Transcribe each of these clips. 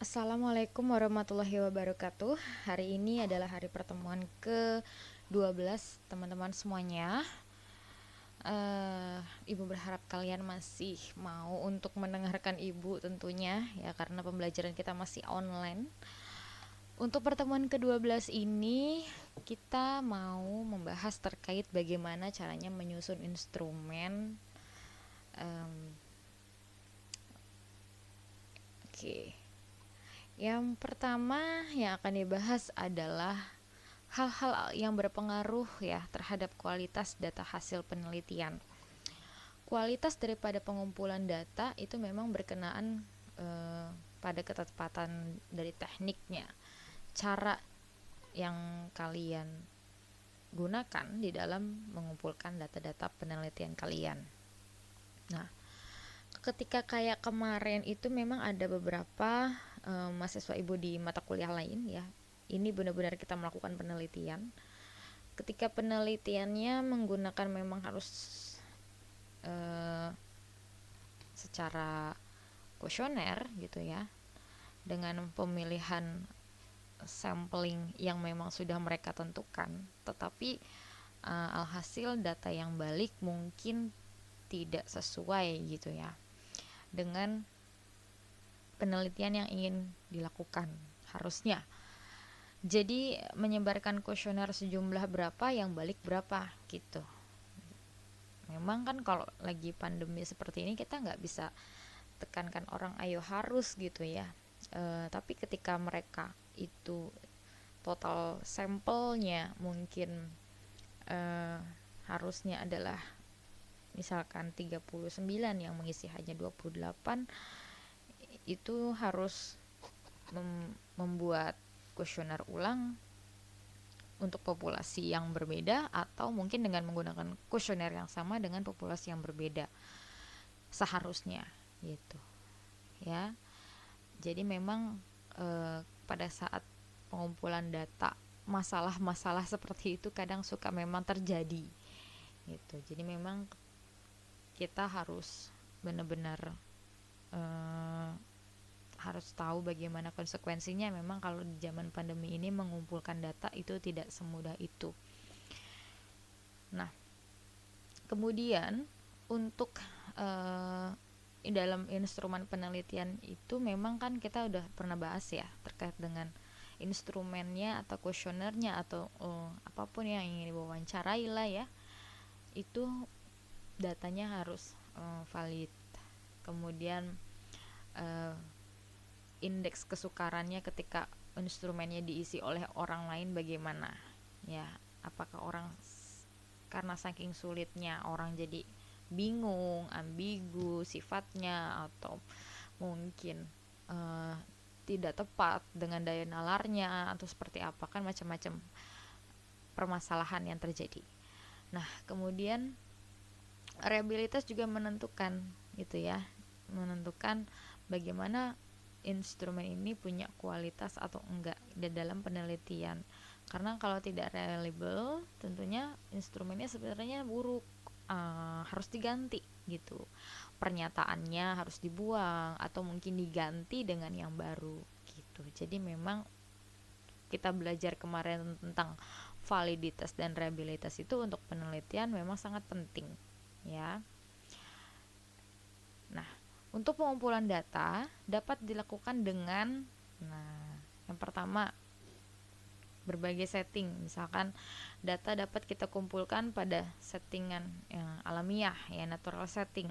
Assalamualaikum warahmatullahi wabarakatuh. Hari ini adalah hari pertemuan ke-12 teman-teman semuanya. Ibu berharap kalian masih mau untuk mendengarkan Ibu tentunya ya, karena pembelajaran kita masih online. Untuk pertemuan ke-12 ini kita mau membahas terkait bagaimana caranya menyusun instrumen. Yang pertama yang akan dibahas adalah hal-hal yang berpengaruh ya terhadap kualitas data hasil penelitian. Kualitas daripada pengumpulan data itu memang berkenaan pada ketepatan dari tekniknya, cara yang kalian gunakan di dalam mengumpulkan data-data penelitian kalian. Nah, ketika kayak kemarin itu memang ada beberapa mahasiswa Ibu di mata kuliah lain ya, ini benar-benar kita melakukan penelitian. Ketika penelitiannya menggunakan memang harus secara kuesioner gitu ya, dengan pemilihan sampling yang memang sudah mereka tentukan, tetapi alhasil data yang balik mungkin tidak sesuai gitu ya dengan penelitian yang ingin dilakukan harusnya. Jadi menyebarkan kuesioner sejumlah berapa, yang balik berapa gitu. Memang kan kalau lagi pandemi seperti ini kita nggak bisa tekankan orang ayo harus gitu ya. Tapi ketika mereka itu total sampelnya mungkin harusnya adalah misalkan 39 yang mengisi hanya 28, itu harus membuat kuesioner ulang untuk populasi yang berbeda, atau mungkin dengan menggunakan kuesioner yang sama dengan populasi yang berbeda seharusnya gitu ya. Jadi memang pada saat pengumpulan data masalah-masalah seperti itu kadang suka memang terjadi gitu. Jadi memang kita harus benar-benar harus tahu bagaimana konsekuensinya. Memang kalau di zaman pandemi ini mengumpulkan data itu tidak semudah itu. Nah, kemudian untuk dalam instrumen penelitian itu memang kan kita udah pernah bahas ya terkait dengan instrumennya atau kuesionernya atau apapun yang ingin diwawancarai lah ya, itu datanya harus valid. Kemudian indeks kesukarannya ketika instrumennya diisi oleh orang lain bagaimana ya, apakah orang karena saking sulitnya orang jadi bingung, ambigu sifatnya, atau mungkin tidak tepat dengan daya nalarnya, atau seperti apa, kan macam-macam permasalahan yang terjadi. Nah, kemudian reliabilitas juga menentukan gitu ya, menentukan bagaimana instrumen ini punya kualitas atau enggak di dalam penelitian. Karena kalau tidak reliable, tentunya instrumennya sebenarnya buruk, harus diganti gitu. Pernyataannya harus dibuang atau mungkin diganti dengan yang baru gitu. Jadi memang kita belajar kemarin tentang validitas dan reliabilitas itu untuk penelitian memang sangat penting ya. Nah, untuk pengumpulan data dapat dilakukan dengan yang pertama berbagai setting. Misalkan data dapat kita kumpulkan pada settingan yang alamiah ya, natural setting.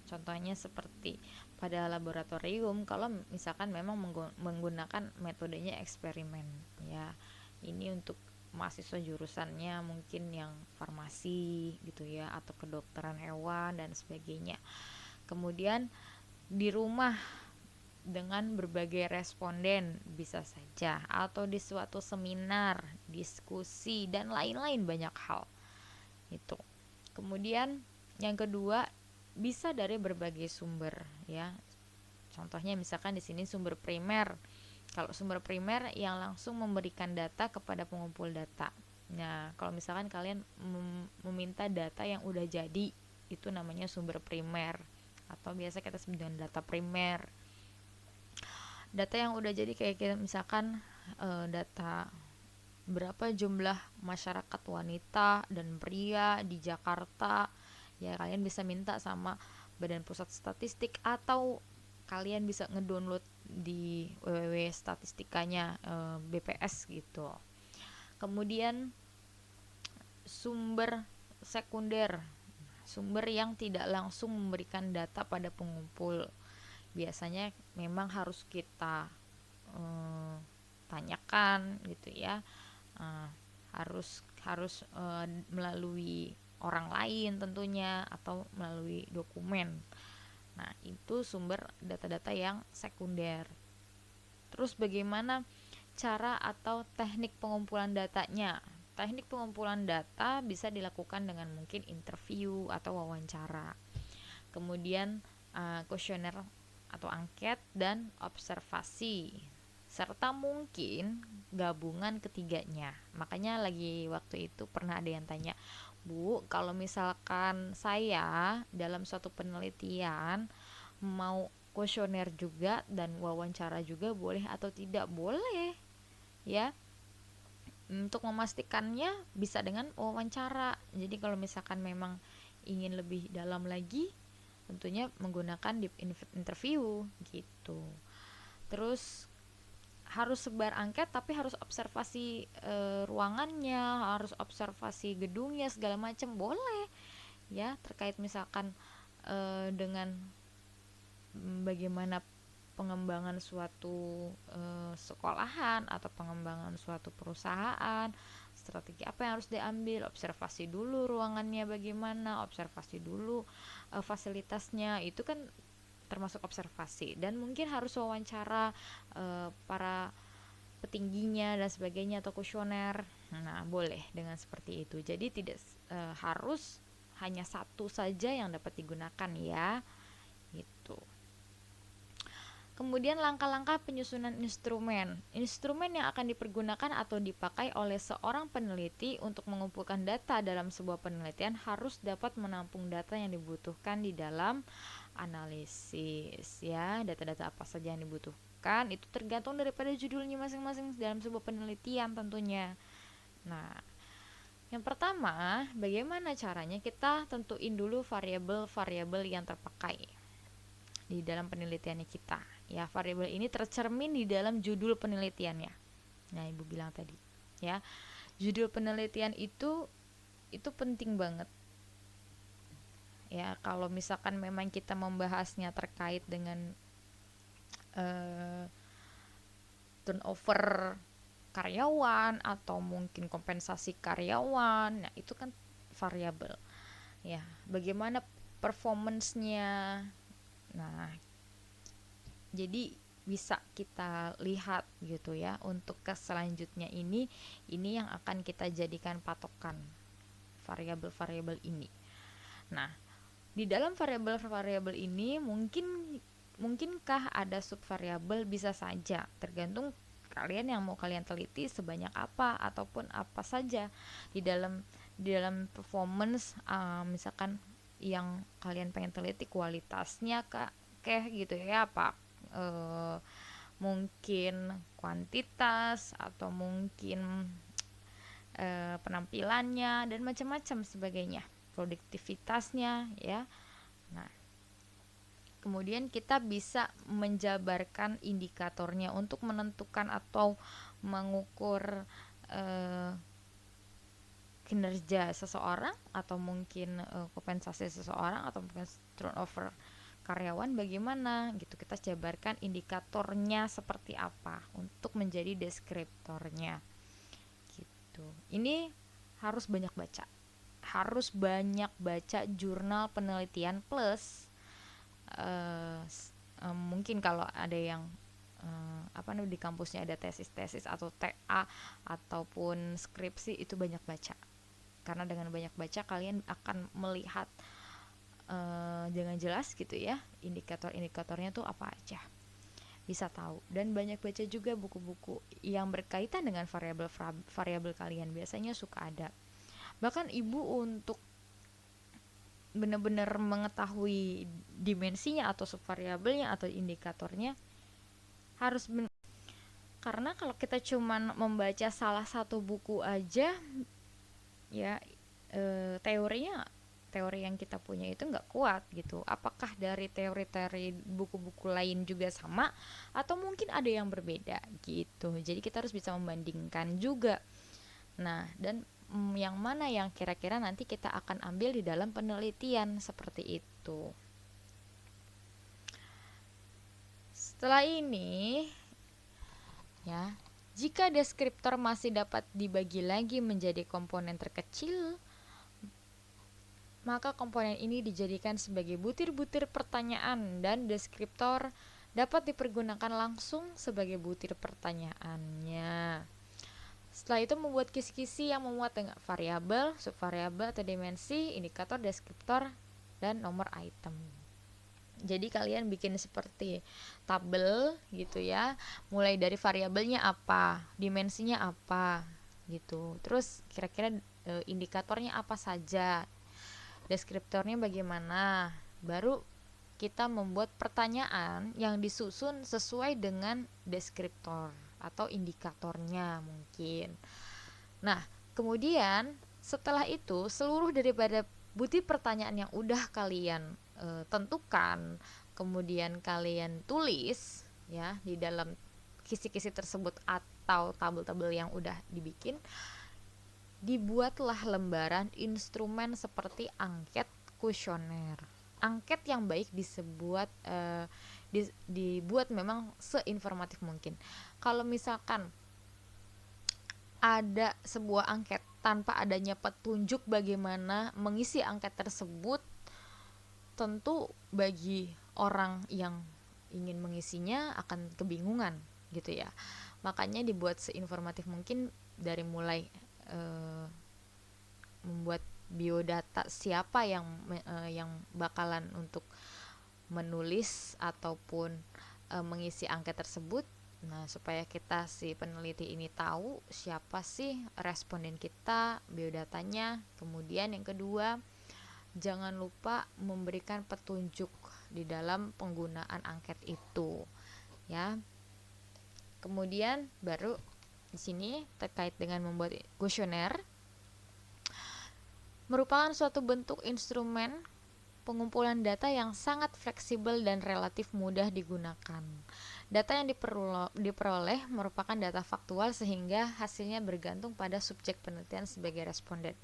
Contohnya seperti pada laboratorium kalau misalkan memang menggunakan metodenya eksperimen ya. Ini untuk mahasiswa jurusannya mungkin yang farmasi gitu ya, atau kedokteran hewan dan sebagainya. Kemudian di rumah dengan berbagai responden bisa saja, atau di suatu seminar, diskusi, dan lain-lain banyak hal. Itu. Kemudian yang kedua, bisa dari berbagai sumber ya. Contohnya misalkan di sini sumber primer. Kalau sumber primer yang langsung memberikan data kepada pengumpul data. Nah, kalau misalkan kalian meminta data yang udah jadi, itu namanya sumber primer, atau biasa kita sebut dengan data primer. Data yang udah jadi kayak kita misalkan data berapa jumlah masyarakat wanita dan pria di Jakarta, ya kalian bisa minta sama Badan Pusat Statistik, atau kalian bisa ngedownload di www.statistikanya BPS gitu. Kemudian sumber sekunder, sumber yang tidak langsung memberikan data pada pengumpul, biasanya memang harus kita tanyakan gitu ya, harus melalui orang lain tentunya, atau melalui dokumen. Nah, itu sumber data-data yang sekunder. Terus bagaimana cara atau teknik pengumpulan datanya? Teknik pengumpulan data bisa dilakukan dengan mungkin interview atau wawancara. Kemudian kuesioner atau angket, dan observasi, serta mungkin gabungan ketiganya. Makanya lagi waktu itu pernah ada yang tanya, Bu, kalau misalkan saya dalam suatu penelitian mau kuesioner juga dan wawancara juga, boleh atau tidak? Boleh ya. Untuk memastikannya bisa dengan wawancara. Jadi kalau misalkan memang ingin lebih dalam lagi, tentunya menggunakan deep interview gitu. Terus harus sebar angket, tapi harus observasi ruangannya, harus observasi gedungnya segala macam, boleh ya, terkait misalkan dengan bagaimana pengembangan suatu sekolahan atau pengembangan suatu perusahaan, strategi apa yang harus diambil, observasi dulu ruangannya bagaimana, observasi dulu fasilitasnya, itu kan termasuk observasi. Dan mungkin harus wawancara para petingginya dan sebagainya, atau kuesioner. Nah, boleh dengan seperti itu. Jadi tidak harus hanya satu saja yang dapat digunakan ya. Itu. Kemudian langkah-langkah penyusunan instrumen. Instrumen yang akan dipergunakan atau dipakai oleh seorang peneliti untuk mengumpulkan data dalam sebuah penelitian harus dapat menampung data yang dibutuhkan di dalam analisis ya. Data-data apa saja yang dibutuhkan itu tergantung daripada judulnya masing-masing dalam sebuah penelitian tentunya. Nah, yang pertama, bagaimana caranya? Kita tentuin dulu variabel-variabel yang terpakai di dalam penelitiannya kita. Ya, variabel ini tercermin di dalam judul penelitiannya. Nah, Ibu bilang tadi, ya. Judul penelitian itu penting banget. Ya, kalau misalkan memang kita membahasnya terkait dengan turnover karyawan atau mungkin kompensasi karyawan, nah itu kan variabel. Ya, bagaimana performance-nya. Nah, jadi bisa kita lihat gitu ya, untuk ke selanjutnya ini yang akan kita jadikan patokan variabel-variabel ini. Nah, di dalam variabel-variabel ini mungkinkah ada subvariabel? Bisa saja, tergantung kalian yang mau kalian teliti sebanyak apa ataupun apa saja di dalam performance, misalkan yang kalian pengen teliti kualitasnya kayak gitu ya, apa mungkin kuantitas atau mungkin penampilannya dan macam-macam sebagainya, produktivitasnya ya. Nah, kemudian kita bisa menjabarkan indikatornya untuk menentukan atau mengukur kinerja seseorang, atau mungkin kompensasi seseorang, atau mungkin turnover karyawan bagaimana gitu. Kita jabarkan indikatornya seperti apa untuk menjadi deskriptornya gitu. Ini harus banyak baca jurnal penelitian plus Mungkin kalau ada yang di kampusnya ada tesis-tesis atau TA ataupun skripsi, itu banyak baca, karena dengan banyak baca kalian akan melihat dengan jelas gitu ya indikator-indikatornya tuh apa aja, bisa tahu. Dan banyak baca juga buku-buku yang berkaitan dengan variabel kalian, biasanya suka ada. Bahkan ibu untuk benar-benar mengetahui dimensinya atau subvariabelnya atau indikatornya harus karena kalau kita cuman membaca salah satu buku aja ya, teori yang kita punya itu nggak kuat gitu. Apakah dari teori-teori buku-buku lain juga sama atau mungkin ada yang berbeda gitu. Jadi kita harus bisa membandingkan juga. Nah, dan yang mana yang kira-kira nanti kita akan ambil di dalam penelitian seperti itu. Setelah ini ya, jika deskriptor masih dapat dibagi lagi menjadi komponen terkecil, maka komponen ini dijadikan sebagai butir-butir pertanyaan dan deskriptor dapat dipergunakan langsung sebagai butir pertanyaannya. Setelah itu membuat kisi-kisi yang memuat dengan variabel, subvariabel atau dimensi, indikator, deskriptor, dan nomor item. Jadi kalian bikin seperti tabel gitu ya, mulai dari variabelnya apa, dimensinya apa gitu, terus kira-kira indikatornya apa saja, deskriptornya bagaimana, baru kita membuat pertanyaan yang disusun sesuai dengan deskriptor atau indikatornya mungkin. Nah, kemudian setelah itu seluruh daripada butir pertanyaan yang udah kalian tentukan, kemudian kalian tulis ya di dalam kisi-kisi tersebut atau tabel-tabel yang udah dibikin, dibuatlah lembaran instrumen seperti angket, kuesioner. Angket yang baik dibuat memang seinformatif mungkin. Kalau misalkan ada sebuah angket tanpa adanya petunjuk bagaimana mengisi angket tersebut, tentu bagi orang yang ingin mengisinya akan kebingungan gitu ya. Makanya dibuat seinformatif mungkin, dari mulai membuat biodata siapa yang bakalan untuk menulis ataupun mengisi angket tersebut. Nah, supaya kita si peneliti ini tahu siapa sih responden kita, biodatanya. Kemudian yang kedua, jangan lupa memberikan petunjuk di dalam penggunaan angket itu ya. Kemudian baru di sini terkait dengan membuat kuesioner, merupakan suatu bentuk instrumen pengumpulan data yang sangat fleksibel dan relatif mudah digunakan. Data yang diperoleh merupakan data faktual sehingga hasilnya bergantung pada subjek penelitian sebagai responden.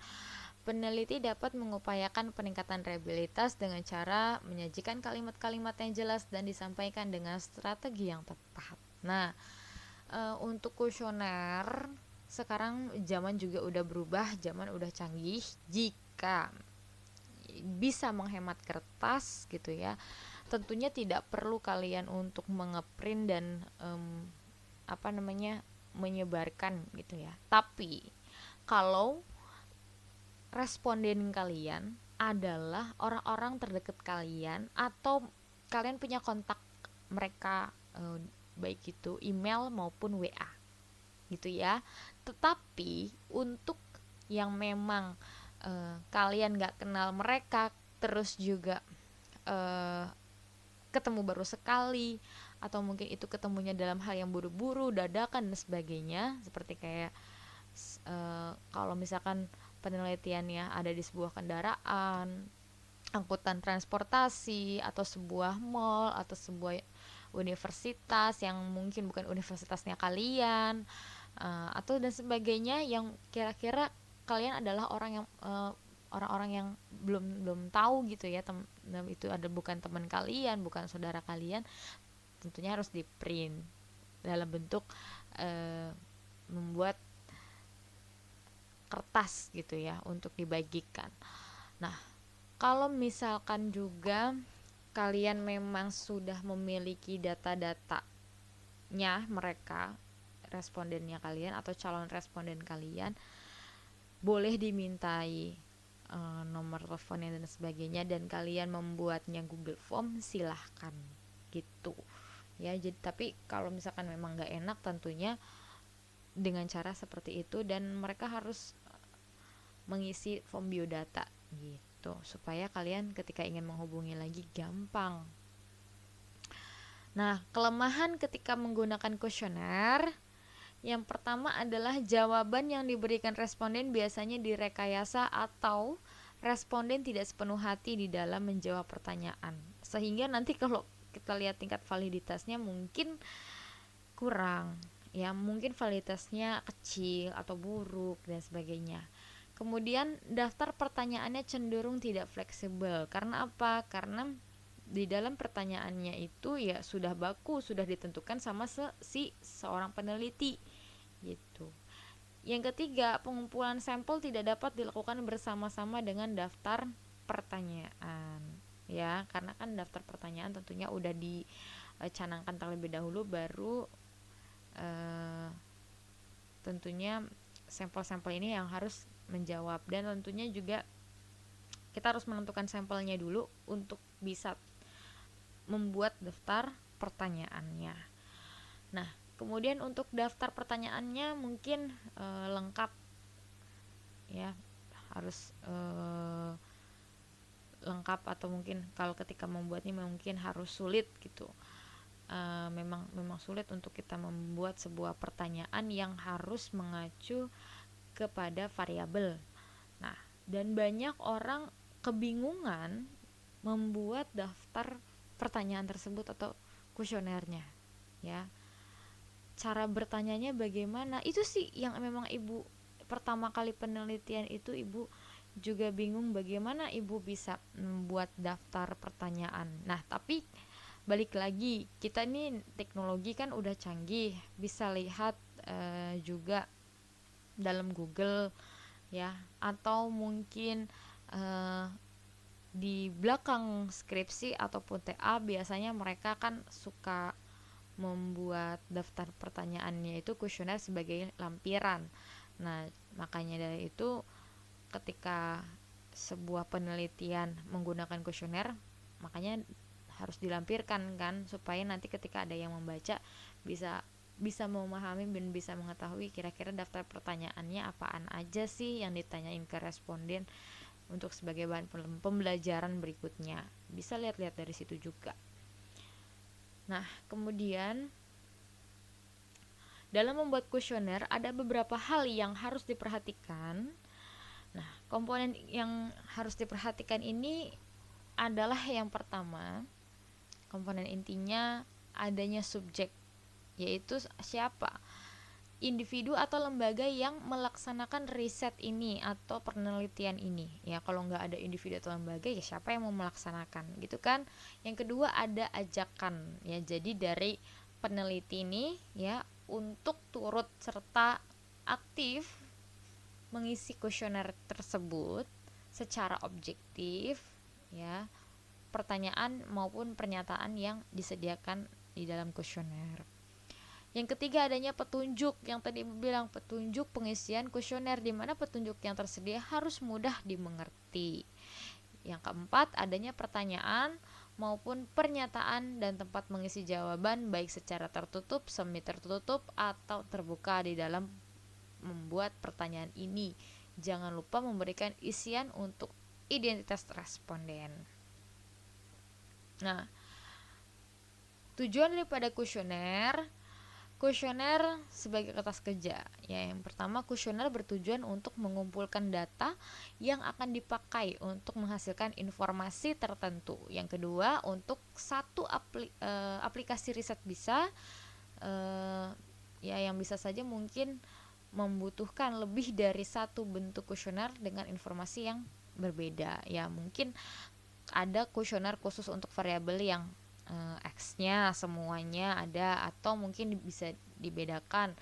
Peneliti dapat mengupayakan peningkatan reliabilitas dengan cara menyajikan kalimat-kalimat yang jelas dan disampaikan dengan strategi yang tepat. Nah, untuk kuesioner sekarang zaman juga udah berubah, zaman udah canggih. Jika bisa menghemat kertas gitu ya, tentunya tidak perlu kalian untuk mengeprint dan menyebarkan gitu ya. Tapi kalau responden kalian adalah orang-orang terdekat kalian atau kalian punya kontak mereka, baik itu email maupun WA gitu ya. Tetapi untuk yang memang kalian gak kenal mereka, terus juga ketemu baru sekali, atau mungkin itu ketemunya dalam hal yang buru-buru, dadakan dan sebagainya, seperti kayak kalau misalkan penelitiannya ada di sebuah kendaraan, angkutan transportasi, atau sebuah mall, atau sebuah universitas yang mungkin bukan universitasnya kalian, atau dan sebagainya, yang kira-kira kalian adalah orang-orang yang belum tahu gitu ya, itu ada bukan teman kalian, bukan saudara kalian, tentunya harus di print dalam bentuk membuat kertas gitu ya untuk dibagikan. Nah, kalau misalkan juga kalian memang sudah memiliki data-datanya mereka, respondennya kalian atau calon responden kalian, boleh dimintai nomor teleponnya dan sebagainya, dan kalian membuatnya Google Form, silahkan gitu ya. Jadi tapi kalau misalkan memang nggak enak, tentunya dengan cara seperti itu, dan mereka harus mengisi form biodata gitu supaya kalian ketika ingin menghubungi lagi gampang. Nah, kelemahan ketika menggunakan kuesioner yang pertama adalah jawaban yang diberikan responden biasanya direkayasa atau responden tidak sepenuh hati di dalam menjawab pertanyaan. Sehingga nanti kalau kita lihat tingkat validitasnya mungkin kurang. Ya, mungkin validitasnya kecil atau buruk dan sebagainya. Kemudian daftar pertanyaannya cenderung tidak fleksibel. Karena apa? Karena di dalam pertanyaannya itu ya sudah baku, sudah ditentukan sama seorang peneliti gitu. Yang ketiga, pengumpulan sampel tidak dapat dilakukan bersama-sama dengan daftar pertanyaan ya, karena kan daftar pertanyaan tentunya udah dicanangkan terlebih dahulu, baru tentunya sampel-sampel ini yang harus menjawab, dan tentunya juga kita harus menentukan sampelnya dulu untuk bisa membuat daftar pertanyaannya. Nah, kemudian untuk daftar pertanyaannya mungkin lengkap ya, harus lengkap, atau mungkin kalau ketika membuatnya mungkin harus sulit gitu. Memang sulit untuk kita membuat sebuah pertanyaan yang harus mengacu kepada variabel. Nah, dan banyak orang kebingungan membuat daftar pertanyaan tersebut atau kuesionernya ya. Cara bertanyanya bagaimana, itu sih yang memang ibu pertama kali penelitian itu ibu juga bingung bagaimana ibu bisa membuat daftar pertanyaan. Nah, tapi balik lagi, kita ini teknologi kan udah canggih, bisa lihat juga dalam Google ya, atau mungkin di belakang skripsi ataupun TA biasanya mereka kan suka membuat daftar pertanyaannya itu kuesioner sebagai lampiran. Nah, makanya dari itu ketika sebuah penelitian menggunakan kuesioner, makanya harus dilampirkan kan, supaya nanti ketika ada yang membaca bisa memahami dan bisa mengetahui kira-kira daftar pertanyaannya apaan aja sih yang ditanyain ke responden, untuk sebagai bahan pembelajaran berikutnya. Bisa lihat-lihat dari situ juga. Nah, kemudian dalam membuat kuesioner ada beberapa hal yang harus diperhatikan. Nah, komponen yang harus diperhatikan ini adalah yang pertama, komponen intinya adanya subjek, yaitu siapa? Individu atau lembaga yang melaksanakan riset ini atau penelitian ini. Ya, kalau nggak ada individu atau lembaga, ya siapa yang mau melaksanakan gitu kan. Yang kedua ada ajakan, ya jadi dari peneliti ini ya untuk turut serta aktif mengisi kuesioner tersebut secara objektif ya, pertanyaan maupun pernyataan yang disediakan di dalam kuesioner. Yang ketiga adanya petunjuk, yang tadi Ibu bilang petunjuk pengisian kuesioner, di mana petunjuk yang tersedia harus mudah dimengerti. Yang keempat adanya pertanyaan maupun pernyataan dan tempat mengisi jawaban baik secara tertutup, semi tertutup atau terbuka di dalam membuat pertanyaan ini. Jangan lupa memberikan isian untuk identitas responden. Nah, tujuan daripada kuesioner sebagai kertas kerja ya. Yang pertama, kuesioner bertujuan untuk mengumpulkan data yang akan dipakai untuk menghasilkan informasi tertentu. Yang kedua, untuk satu aplikasi riset bisa ya, yang bisa saja mungkin membutuhkan lebih dari satu bentuk kuesioner dengan informasi yang berbeda ya. Mungkin ada kuesioner khusus untuk variabel yang X-nya semuanya ada, atau mungkin bisa dibedakan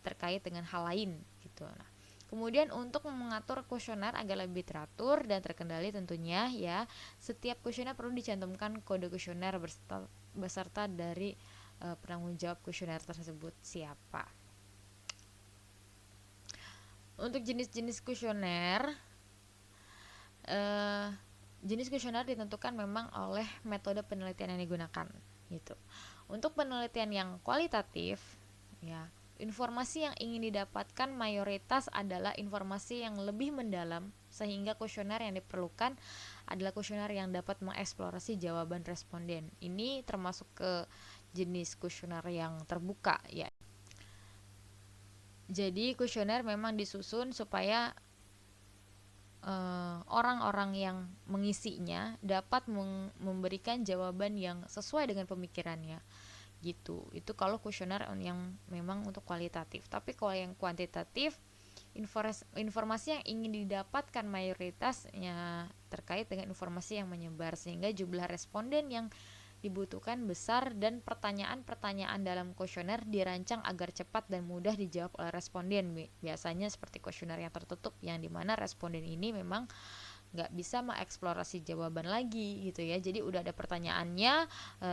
terkait dengan hal lain gitu. Nah, Kemudian untuk mengatur kuesioner agar lebih teratur dan terkendali tentunya ya, setiap kuesioner perlu dicantumkan kode kuesioner beserta dari penanggung jawab kuesioner tersebut siapa. Untuk jenis-jenis kuesioner, jenis kuesioner ditentukan memang oleh metode penelitian yang digunakan gitu. Untuk penelitian yang kualitatif ya, informasi yang ingin didapatkan mayoritas adalah informasi yang lebih mendalam, sehingga kuesioner yang diperlukan adalah kuesioner yang dapat mengeksplorasi jawaban responden. Ini termasuk ke jenis kuesioner yang terbuka ya. Jadi kuesioner memang disusun supaya orang-orang yang mengisinya dapat memberikan jawaban yang sesuai dengan pemikirannya gitu. Itu kalau kuesioner yang memang untuk kualitatif. Tapi kalau yang kuantitatif, informasi yang ingin didapatkan mayoritasnya terkait dengan informasi yang menyebar, sehingga jumlah responden yang dibutuhkan besar dan pertanyaan-pertanyaan dalam kuesioner dirancang agar cepat dan mudah dijawab oleh responden. Biasanya seperti kuesioner yang tertutup, yang dimana responden ini memang nggak bisa mengeksplorasi jawaban lagi gitu ya. Jadi udah ada pertanyaannya,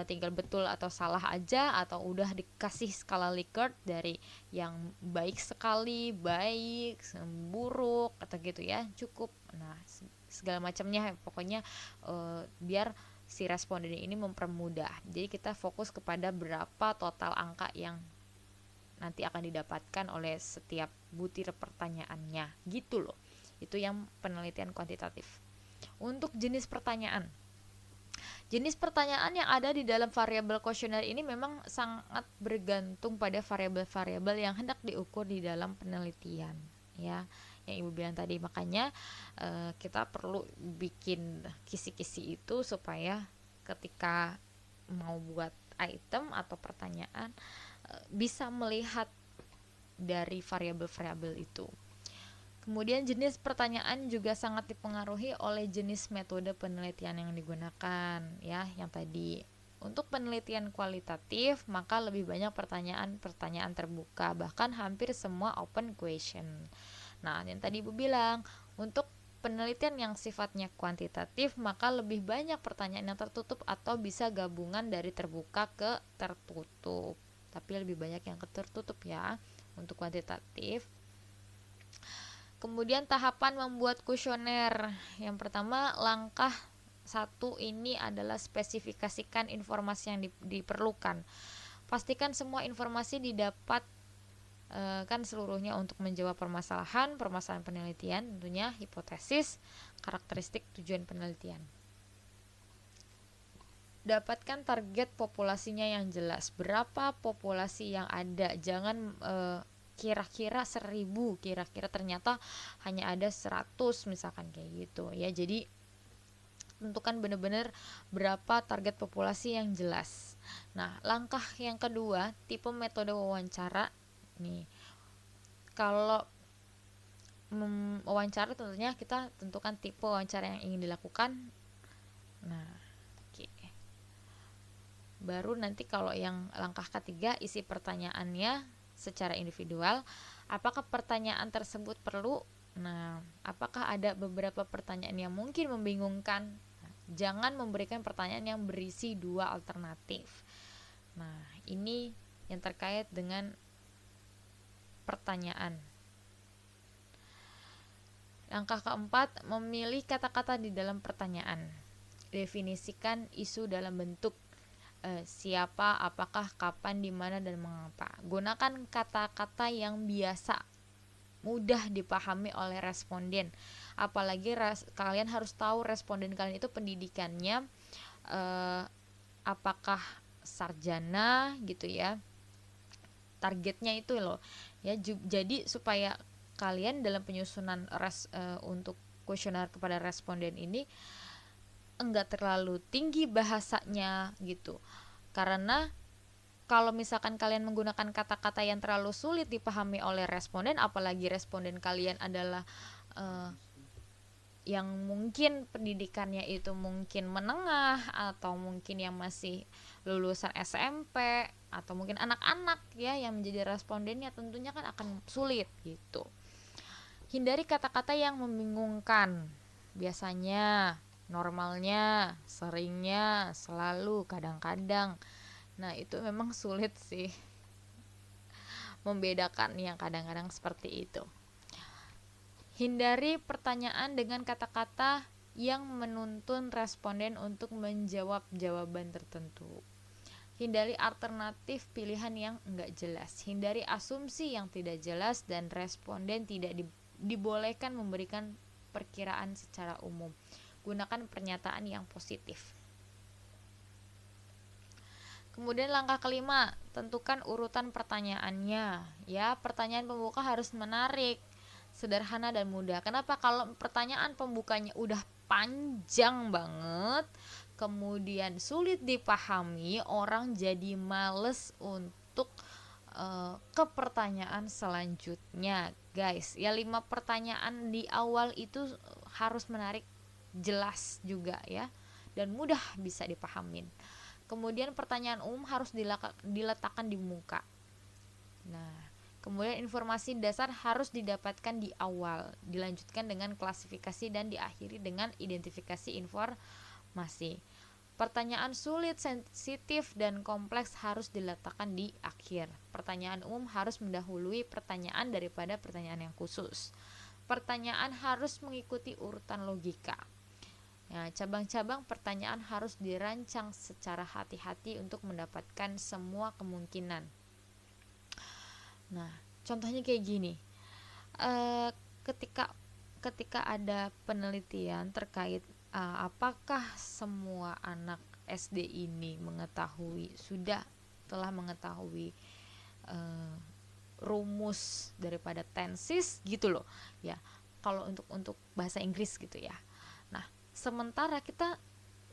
tinggal betul atau salah aja, atau udah dikasih skala Likert dari yang baik sekali, baik, buruk atau gitu ya, cukup. Nah segala macamnya pokoknya biar si responden ini mempermudah. Jadi kita fokus kepada berapa total angka yang nanti akan didapatkan oleh setiap butir pertanyaannya gitu loh. Itu yang penelitian kuantitatif. Untuk jenis pertanyaan, jenis pertanyaan yang ada di dalam variabel kuesioner ini memang sangat bergantung pada variabel-variabel yang hendak diukur di dalam penelitian ya, yang ibu bilang tadi. Makanya kita perlu bikin kisi-kisi itu supaya ketika mau buat item atau pertanyaan bisa melihat dari variabel-variabel itu. Kemudian jenis pertanyaan juga sangat dipengaruhi oleh jenis metode penelitian yang digunakan ya, yang tadi. Untuk penelitian kualitatif, maka lebih banyak pertanyaan-pertanyaan terbuka, bahkan hampir semua open question. Nah, yang tadi Ibu bilang, untuk penelitian yang sifatnya kuantitatif, maka lebih banyak pertanyaan yang tertutup atau bisa gabungan dari terbuka ke tertutup. Tapi lebih banyak yang tertutup ya untuk kuantitatif. Kemudian tahapan membuat kuesioner. Yang pertama, langkah 1 ini adalah spesifikasikan informasi yang diperlukan. Pastikan semua informasi didapat kan seluruhnya untuk menjawab permasalahan penelitian, tentunya hipotesis, karakteristik tujuan penelitian. Dapatkan target populasinya yang jelas. Berapa populasi yang ada? Jangan kira-kira 1000, kira-kira ternyata hanya ada 100 misalkan kayak gitu ya. Jadi tentukan benar-benar berapa target populasi yang jelas. Nah, langkah yang kedua, tipe metode wawancara. Nih, kalau wawancara tentunya kita tentukan tipe wawancara yang ingin dilakukan. Nah, oke. Baru nanti kalau yang langkah ketiga, isi pertanyaannya secara individual. Apakah pertanyaan tersebut perlu? Nah, apakah ada beberapa pertanyaan yang mungkin membingungkan? Nah, jangan memberikan pertanyaan yang berisi 2 alternatif. Nah, ini yang terkait dengan pertanyaan. Langkah keempat, memilih kata-kata di dalam pertanyaan. Definisikan isu dalam bentuk siapa, apakah, kapan, di mana, dan mengapa. Gunakan kata-kata yang biasa, mudah dipahami oleh responden. Apalagi kalian harus tahu responden kalian itu pendidikannya apakah sarjana gitu ya. Targetnya itu loh ya. Jadi supaya kalian dalam penyusunan untuk kuesioner kepada responden ini enggak terlalu tinggi bahasanya gitu. Karena kalau misalkan kalian menggunakan kata-kata yang terlalu sulit dipahami oleh responden, apalagi responden kalian adalah yang mungkin pendidikannya itu mungkin menengah, atau mungkin yang masih lulusan SMP, atau mungkin anak-anak ya yang menjadi respondennya, tentunya kan akan sulit gitu. Hindari kata-kata yang membingungkan. Biasanya, normalnya, seringnya, selalu, kadang-kadang. Nah, itu memang sulit sih membedakan yang kadang-kadang seperti itu. Hindari pertanyaan dengan kata-kata yang menuntun responden untuk menjawab jawaban tertentu. Hindari alternatif pilihan yang enggak jelas. Hindari asumsi yang tidak jelas dan responden tidak dibolehkan memberikan perkiraan secara umum. Gunakan pernyataan yang positif. Kemudian langkah kelima, tentukan urutan pertanyaannya. Ya, pertanyaan pembuka harus menarik, sederhana dan mudah. Kenapa? Kalau pertanyaan pembukanya udah panjang banget, kemudian sulit dipahami, orang jadi males untuk ke pertanyaan selanjutnya, guys. Ya, 5 pertanyaan di awal itu harus menarik, jelas juga ya, dan mudah bisa dipahamin. Kemudian pertanyaan umum harus diletakkan di muka. Nah, kemudian informasi dasar harus didapatkan di awal, dilanjutkan dengan klasifikasi dan diakhiri dengan identifikasi informasi. Pertanyaan sulit, sensitif, dan kompleks harus diletakkan di akhir. Pertanyaan umum harus mendahului pertanyaan daripada pertanyaan yang khusus. Pertanyaan harus mengikuti urutan logika. Ya, cabang-cabang pertanyaan harus dirancang secara hati-hati untuk mendapatkan semua kemungkinan. Nah, contohnya kayak gini. Ketika ada penelitian terkait apakah semua anak SD ini telah mengetahui rumus daripada tenses gitu loh. Ya, kalau untuk bahasa Inggris gitu ya. Nah, sementara kita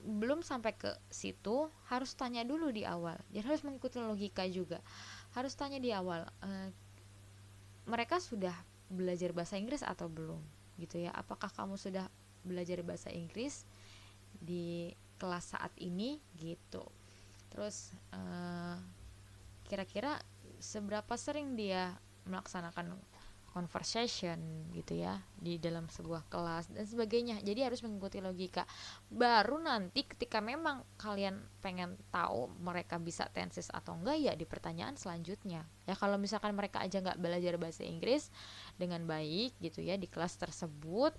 belum sampai ke situ, harus tanya dulu di awal. Jadi harus mengikuti logika juga. Harus tanya di awal, mereka sudah belajar bahasa Inggris atau belum gitu ya. Apakah kamu sudah belajar bahasa Inggris di kelas saat ini gitu. Terus kira-kira seberapa sering dia melaksanakan conversation gitu ya di dalam sebuah kelas dan sebagainya. Jadi harus mengikuti logika. Baru nanti ketika memang kalian pengen tahu mereka bisa tenses atau enggak, ya di pertanyaan selanjutnya. Ya kalau misalkan mereka aja nggak belajar bahasa Inggris dengan baik gitu ya di kelas tersebut,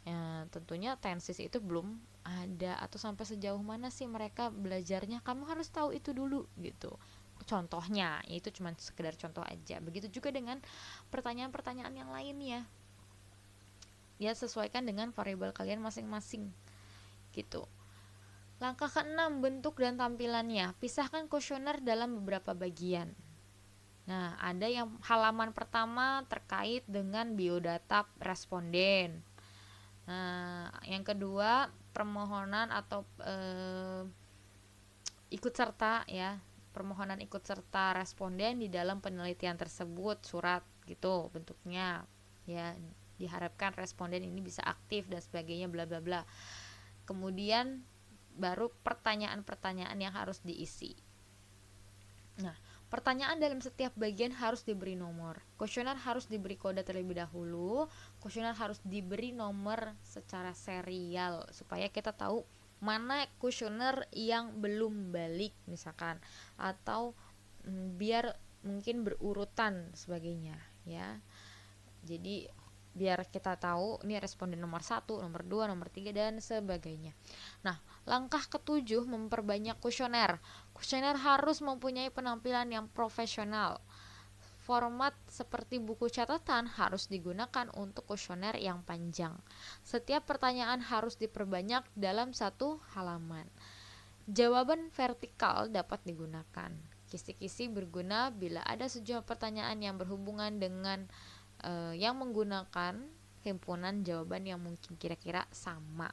ya tentunya tenses itu belum ada, atau sampai sejauh mana sih mereka belajarnya, kamu harus tahu itu dulu gitu. Contohnya, itu cuma sekedar contoh aja. Begitu juga dengan pertanyaan-pertanyaan yang lainnya. Ya, sesuaikan dengan variabel kalian masing-masing gitu. Langkah ke-6, bentuk dan tampilannya. Pisahkan kuesioner dalam beberapa bagian. Nah, ada yang halaman pertama terkait dengan biodata responden. Nah, yang kedua permohonan atau ikut serta ya, permohonan ikut serta responden di dalam penelitian tersebut, surat gitu bentuknya ya, diharapkan responden ini bisa aktif dan sebagainya bla bla bla. Kemudian baru pertanyaan-pertanyaan yang harus diisi. Nah, pertanyaan dalam setiap bagian harus diberi nomor. Kuesioner harus diberi kode terlebih dahulu. Kuesioner harus diberi nomor secara serial supaya kita tahu mana kuesioner yang belum balik misalkan, atau biar mungkin berurutan sebagainya ya. Jadi biar kita tahu ini responden nomor 1, nomor 2, nomor 3 dan sebagainya. Nah, langkah ke-7, memperbanyak kuesioner. Kuesioner harus mempunyai penampilan yang profesional. Format seperti buku catatan harus digunakan untuk kuesioner yang panjang. Setiap pertanyaan harus diperbanyak dalam satu halaman. Jawaban vertikal dapat digunakan. Kisi-kisi berguna bila ada sejumlah pertanyaan yang berhubungan dengan yang menggunakan himpunan jawaban yang mungkin kira-kira sama.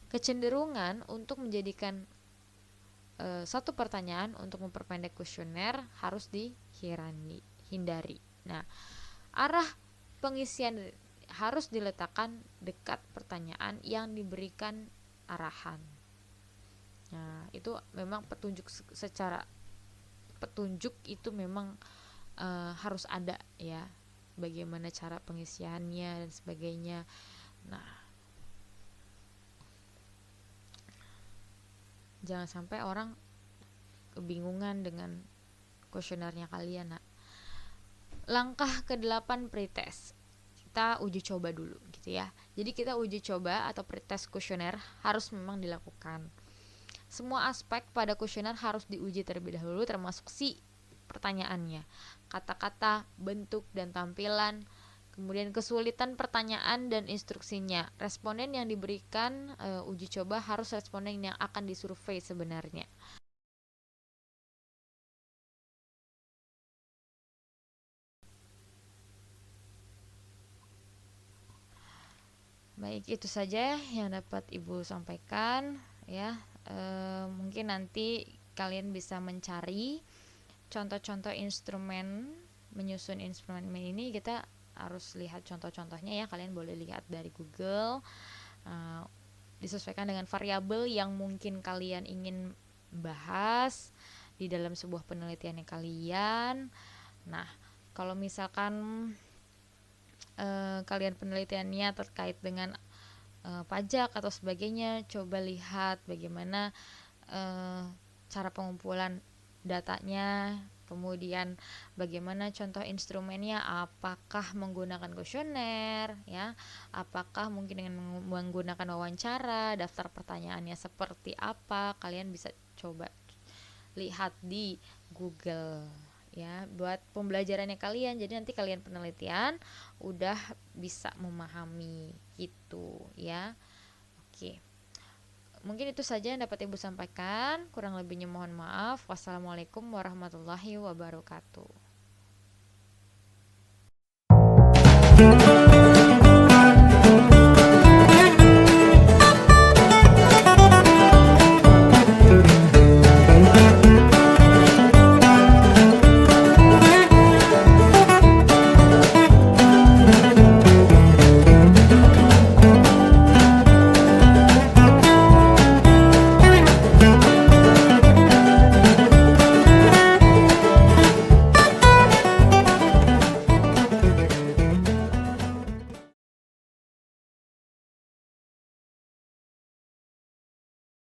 Kecenderungan untuk menjadikan satu pertanyaan untuk memperpendek kuesioner harus dihindari. Nah, arah pengisian harus diletakkan dekat pertanyaan yang diberikan arahan. Nah, itu memang petunjuk itu memang harus ada ya. bagaimana cara pengisiannya dan sebagainya. Nah, jangan sampai orang kebingungan dengan kuesionernya kalian. Nah, langkah ke-8 pretest. Kita uji coba dulu gitu ya. Jadi kita uji coba atau pretest kuesioner harus memang dilakukan. Semua aspek pada kuesioner harus diuji terlebih dahulu, termasuk si pertanyaannya, kata-kata, bentuk dan tampilan, kemudian kesulitan pertanyaan dan instruksinya. Responden yang diberikan uji coba harus responden yang akan disurvei sebenarnya. Baik, itu saja yang dapat Ibu sampaikan ya. Mungkin nanti kalian bisa mencari contoh-contoh instrumen, menyusun instrumen ini kita harus lihat contoh-contohnya ya. Kalian boleh lihat dari Google, disesuaikan dengan variabel yang mungkin kalian ingin bahas di dalam sebuah penelitiannya kalian. Nah, kalau misalkan kalian penelitiannya terkait dengan pajak atau sebagainya, coba lihat bagaimana cara pengumpulan datanya, kemudian bagaimana contoh instrumennya, apakah menggunakan kuesioner ya, apakah mungkin dengan menggunakan wawancara, daftar pertanyaannya seperti apa, kalian bisa coba lihat di Google ya buat pembelajarannya kalian. Jadi nanti kalian penelitian udah bisa memahami gitu ya. Oke, mungkin itu saja yang dapat Ibu sampaikan. Kurang lebihnya mohon maaf. Wassalamualaikum warahmatullahi wabarakatuh.